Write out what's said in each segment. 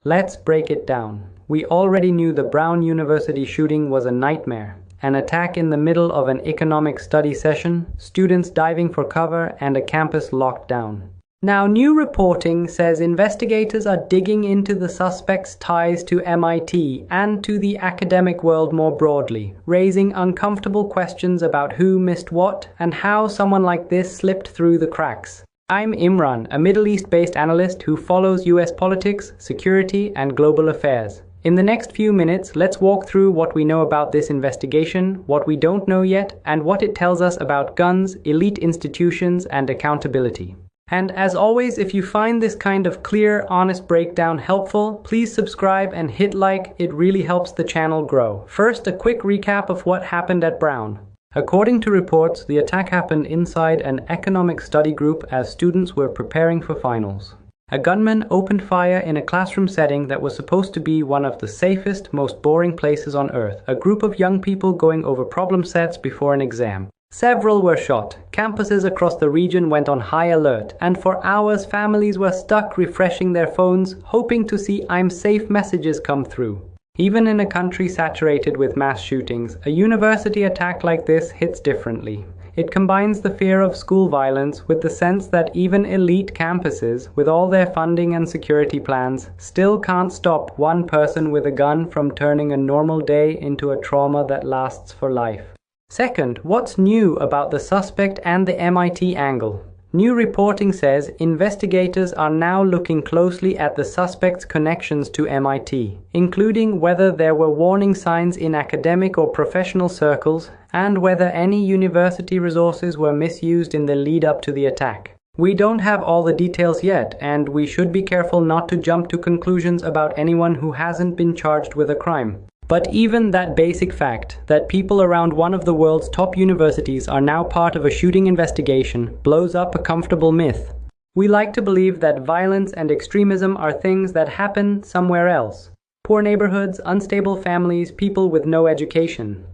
Let's break it down. We already knew the Brown University shooting was a nightmare. An attack in the middle of an economic study session, students diving for cover, and a campus locked down. Now, new reporting says investigators are digging into the suspect's ties to MIT and to the academic world more broadly, raising uncomfortable questions about who missed what and how someone like this slipped through the cracks. I'm Imran, a Middle East-based analyst who follows US politics, security, and global affairs. In the next few minutes, let's walk through what we know about this investigation, what we don't know yet, and what it tells us about guns, elite institutions, and accountability. And as always, if you find this kind of clear, honest breakdown helpful, please subscribe and hit like. It really helps the channel grow. First, a quick recap of what happened at Brown. According to reports, the attack happened inside an economic study group as students were preparing for finals. A gunman opened fire in a classroom setting that was supposed to be one of the safest, most boring places on earth, a group of young people going over problem sets before an exam. Several were shot. Campuses across the region went on high alert, and for hours families were stuck refreshing their phones, hoping to see "I'm safe" messages come through. Even in a country saturated with mass shootings, a university attack like this hits differently. It combines the fear of school violence with the sense that even elite campuses, with all their funding and security plans, still can't stop one person with a gun from turning a normal day into a trauma that lasts for life. Second, what's new about the suspect and the MIT angle? New reporting says investigators are now looking closely at the suspect's connections to MIT, including whether there were warning signs in academic or professional circles and whether any university resources were misused in the lead-up to the attack. We don't have all the details yet, and we should be careful not to jump to conclusions about anyone who hasn't been charged with a crime. But even that basic fact, that people around one of the world's top universities are now part of a shooting investigation, blows up a comfortable myth. We like to believe that violence and extremism are things that happen somewhere else. Poor neighborhoods, unstable families, people with no education.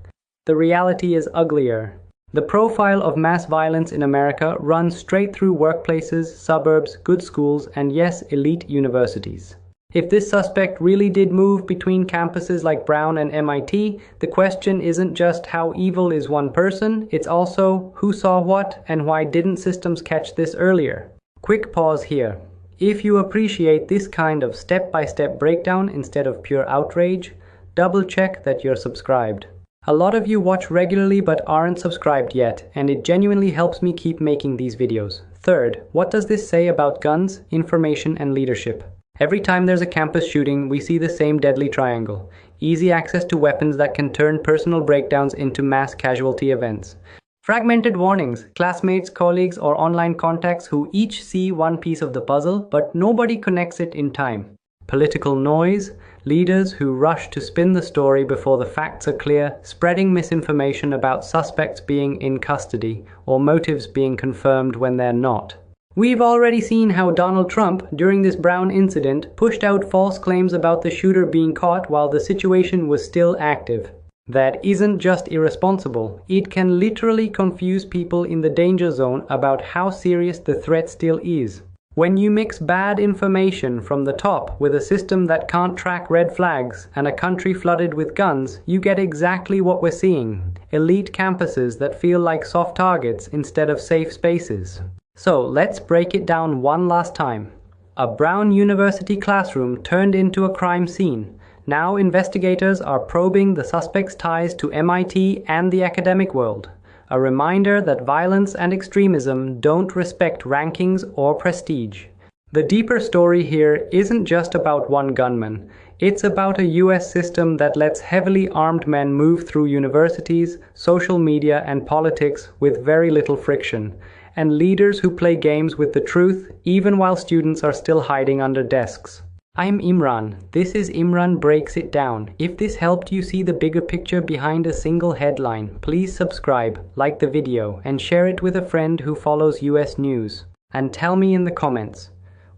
The reality is uglier. The profile of mass violence in America runs straight through workplaces, suburbs, good schools, and yes, elite universities. If this suspect really did move between campuses like Brown and MIT, the question isn't just how evil is one person, it's also who saw what and why didn't systems catch this earlier. Quick pause here. If you appreciate this kind of step-by-step breakdown instead of pure outrage, double-check that you're subscribed. A lot of you watch regularly but aren't subscribed yet, and it genuinely helps me keep making these videos. Third, what does this say about guns, information, and leadership? Every time there's a campus shooting, we see the same deadly triangle. Easy access to weapons that can turn personal breakdowns into mass casualty events. Fragmented warnings, classmates, colleagues, or online contacts who each see one piece of the puzzle, but nobody connects it in time. Political noise, leaders who rush to spin the story before the facts are clear, spreading misinformation about suspects being in custody, or motives being confirmed when they're not. We've already seen how Donald Trump, during this Brown incident, pushed out false claims about the shooter being caught while the situation was still active. That isn't just irresponsible, it can literally confuse people in the danger zone about how serious the threat still is. When you mix bad information from the top with a system that can't track red flags and a country flooded with guns, you get exactly what we're seeing: elite campuses that feel like soft targets instead of safe spaces. So let's break it down one last time. A Brown University classroom turned into a crime scene. Now investigators are probing the suspect's ties to MIT and the academic world. A reminder that violence and extremism don't respect rankings or prestige. The deeper story here isn't just about one gunman. It's about a US system that lets heavily armed men move through universities, social media, and politics with very little friction, and leaders who play games with the truth even while students are still hiding under desks. I'm Imran. This is Imran Breaks It Down. If this helped you see the bigger picture behind a single headline, please subscribe, like the video, and share it with a friend who follows US news. And tell me in the comments,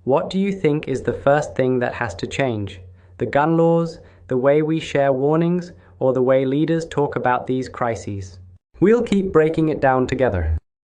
what do you think is the first thing that has to change? The gun laws, the way we share warnings, or the way leaders talk about these crises? We'll keep breaking it down together.